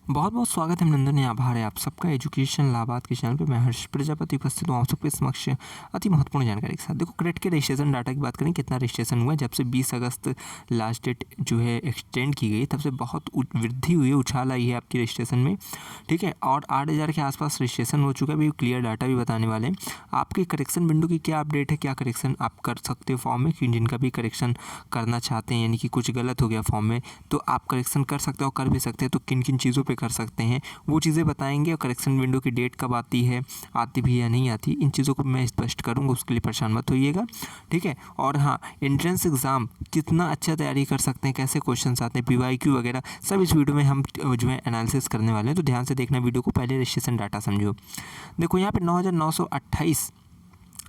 बहुत बहुत स्वागत है अभिनंदन है आभार है आप सबका एजुकेशन लाभार्थ के चैनल पे। मैं हर्ष प्रजापति उपस्थित हूँ आप सबके समक्ष अति महत्वपूर्ण जानकारी के साथ। देखो क्रेडिट के रजिस्ट्रेशन डाटा की बात करें, कितना रजिस्ट्रेशन हुआ है जब से 20 अगस्त लास्ट डेट जो है एक्सटेंड की गई, तब से बहुत वृद्धि हुई है, उछाल आई है आपकी रजिस्ट्रेशन में। ठीक है, और 8,000 के आसपास रजिस्ट्रेशन हो चुका है। अभी क्लियर डाटा भी बताने वाले हैं। आपके करेक्शन विंडो की क्या अपडेट है, क्या करेक्शन आप कर सकते हो फॉर्म में, जिनका भी करेक्शन करना चाहते हैं, यानी कि कुछ गलत हो गया फॉर्म में तो आप करेक्शन कर सकते हो, कर भी सकते हैं। तो किन किन चीज़ों पे कर सकते हैं वो चीज़ें बताएंगे, और करेक्शन विंडो की डेट कब आती है, आती भी या नहीं आती, इन चीज़ों को मैं स्पष्ट करूँगा, उसके लिए परेशान मत होइएगा। ठीक है, और हाँ, एंट्रेंस एग्ज़ाम कितना अच्छा तैयारी कर सकते हैं, कैसे क्वेश्चन आते हैं, PYQ वगैरह सब इस वीडियो में हम जो है एनालिसिस करने वाले हैं। तो ध्यान से देखना वीडियो को, पहले रजिस्ट्रेशन डाटा समझो। देखो यहाँ पे 9,928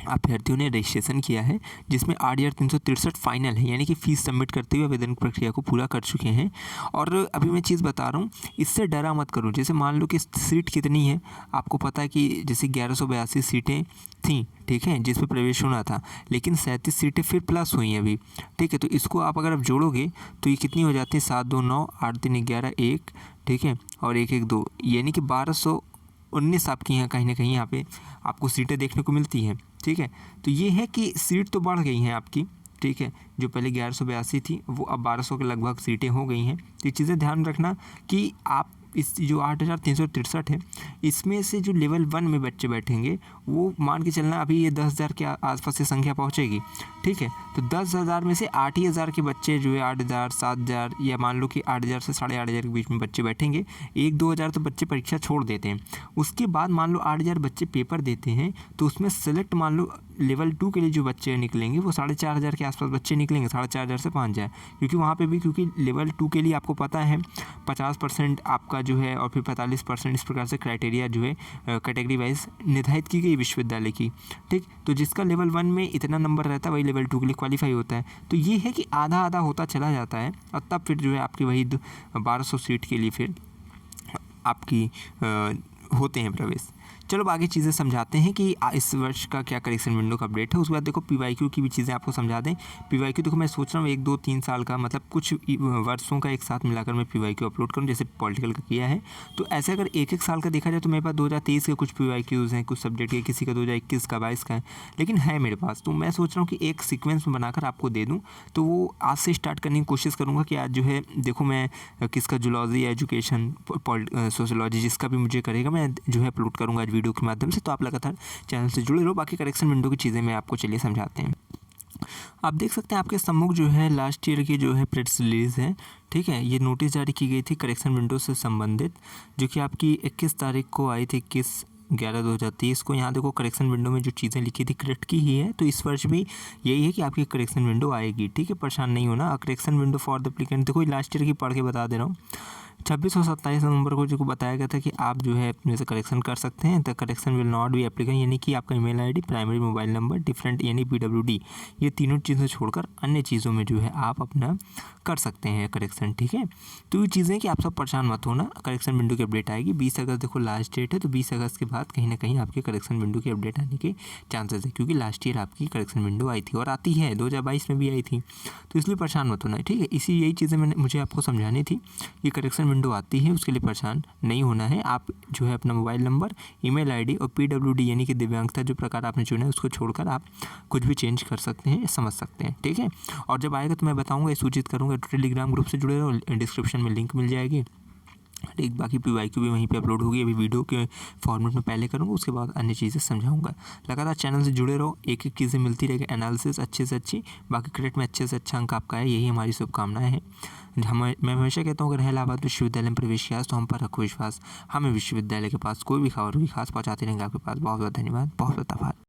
अभ्यर्थियों ने रजिस्ट्रेशन किया है, जिसमें 8,363 फाइनल है, यानी कि फ़ीस सबमिट करते हुए आवेदन प्रक्रिया को पूरा कर चुके हैं। और अभी मैं चीज़ बता रहा हूँ, इससे डरा मत करो। जैसे मान लो कि सीट कितनी है, आपको पता है कि जैसे 1182 सीटें थी, ठीक है, जिस पर प्रवेश होना था, लेकिन 37 सीटें फिर प्लस हुई हैं अभी। ठीक है, तो इसको अगर आप जोड़ोगे तो ये कितनी हो जाती है, 7 2 9 8 3 11 1, ठीक है, और 1 1 2, यानी कि 1219 आपकी यहाँ कहीं ना कहीं यहाँ पे आपको सीटें देखने को मिलती हैं। ठीक है, तो ये है कि सीट तो बढ़ गई हैं आपकी। ठीक है, जो पहले 1182 थी वो अब 1200 के लगभग सीटें हो गई हैं। तो ये चीज़ें ध्यान रखना कि आप इस जो 8,363 है, इसमें से जो लेवल 1 में बच्चे बैठेंगे वो मान के चलना अभी ये 10,000 के आसपास से संख्या पहुंचेगी। ठीक है, तो 10,000 में से 8,000 के बच्चे जो है 8,000 7,000 या मान लो कि 8,000 से 8,500 के बीच में बच्चे बैठेंगे। 1-2 हज़ार तो बच्चे परीक्षा छोड़ देते हैं। उसके बाद मान लो 8,000 बच्चे पेपर देते हैं, तो उसमें सेलेक्ट मान लो लेवल 2 के लिए जो बच्चे निकलेंगे वो 4,500 के आसपास बच्चे निकलेंगे, 4,500 से 5,000, क्योंकि वहाँ पे भी क्योंकि लेवल 2 के लिए आपको पता है 50% आपका जो है और फिर 45% इस प्रकार से क्राइटेरिया जो है कैटेगरी वाइज निर्धारित की गई विश्वविद्यालय की। ठीक, तो जिसका लेवल 1 में इतना नंबर रहता है वही लेवल 2 के लिए क्वालिफाई होता है। तो ये है कि आधा आधा होता चला जाता है, और तब फिर जो है आपकी वही 1200 सीट के लिए फिर आपकी होते हैं प्रवेश। चलो बाकी चीज़ें समझाते हैं कि इस वर्ष का क्या करेक्शन विंडो का अपडेट है। उसके बाद देखो PYQ की भी चीज़ें आपको समझा दें। PYQ देखो मैं सोच रहा हूँ 1 2 3 साल का, मतलब कुछ वर्षों का एक साथ मिलाकर मैं PYQ अपलोड करूँ, जैसे पॉलिटिकल का किया है। तो ऐसे अगर एक साल का देखा जाए तो मेरे पास 2023 के कुछ PYQs हैं, कुछ सब्जेक्ट के, किसी का 2021 का 22 का है, लेकिन है मेरे पास। तो मैं सोच रहा हूँ कि एक सीक्वेंस में बनाकर आपको दे दूँ। तो वो आज से स्टार्ट करने की कोशिश करूँगा कि आज जो है देखो मैं किसका जूलॉजी, एजुकेशन, सोशोलॉजी, जिसका भी मुझे करेगा मैं जो है अपलोड करूँगा आज वीडियो के माध्यम से। तो आप लगातार चैनल से जुड़े रहो। बाकी करेक्शन विंडो की चीज़ें मैं आपको चलिए समझाते हैं। आप देख सकते हैं आपके सम्मुख जो है लास्ट ईयर की जो है प्रेस रिलीज़ है। ठीक है, ये नोटिस जारी की गई थी करेक्शन विंडो से संबंधित, जो कि आपकी 21 तारीख को आई थी, 21/11/2023 को। यहाँ देखो करेक्शन विंडो में जो चीज़ें लिखी थी करेक्ट की ही है। तो इस वर्ष भी यही है कि आपकी करेक्शन विंडो आएगी। ठीक है, परेशान नहीं होना। Correction window for the applicant, देखो लास्ट ईयर की पढ़ के बता दे रहा हूँ। 26 और 27 नवंबर को जो बताया गया था कि आप जो है अपने से करेक्शन कर सकते हैं। The correction will not be applicant, यानी कि आपका email ID, primary mobile number, different यानी PWD, ये तीनों चीज़ें छोड़कर अन्य चीज़ों में जो है आप अपना कर सकते हैं करेक्शन। ठीक है, तो ये चीज़ें कि आप सब परेशान मत होना। करेक्शन विंडो की अपडेट आएगी 20 अगस्त, देखो लास्ट डेट है। तो 20 अगस्त के बाद कहीं ना कहीं आपके करेक्शन विंडो की अपडेट आने के चांसेस है, क्योंकि लास्ट ईयर आपकी करेक्शन विंडो आई थी और आती है, 2022 में भी आई थी। तो इसलिए परेशान मत होना। ठीक है, इसी यही चीज़ें मुझे आपको समझानी थी कि करेक्शन विंडो आती है, उसके लिए परेशान नहीं होना है। आप जो है अपना मोबाइल नंबर, ईमेल आईडी और PWD यानी कि दिव्यांगता जो प्रकार आपने चुना है उसको छोड़कर आप कुछ भी चेंज कर सकते हैं, समझ सकते हैं। ठीक है, और जब आएगा तो मैं बताऊंगा, सूचित करूंगा। टेलीग्राम ग्रुप से जुड़े रहो, डिस्क्रिप्शन में लिंक मिल जाएगी। एक बाकी PYQ भी वहीं पे अपलोड होगी, अभी वीडियो के फॉर्मेट में पहले करूँगा, उसके बाद अन्य चीज़ें समझाऊंगा। लगातार चैनल से जुड़े रहो, एक एक चीज़ें मिलती रहेगी, एनालिसिस अच्छे से अच्छी, बाकी क्रेडिट में अच्छे से अच्छा अंक आपका है, यही हमारी शुभकामनाएं हैं। मैं हमेशा कहता हूँ अगर है इलाहाबाद विश्वविद्यालय में प्रवेश किया तो हम पर रखो विश्वास। हमें विश्वविद्यालय के पास कोई भी खबर हुई खास पहुँचाते रहेंगे आपके पास। बहुत बहुत धन्यवाद, बहुत बहुत आभार।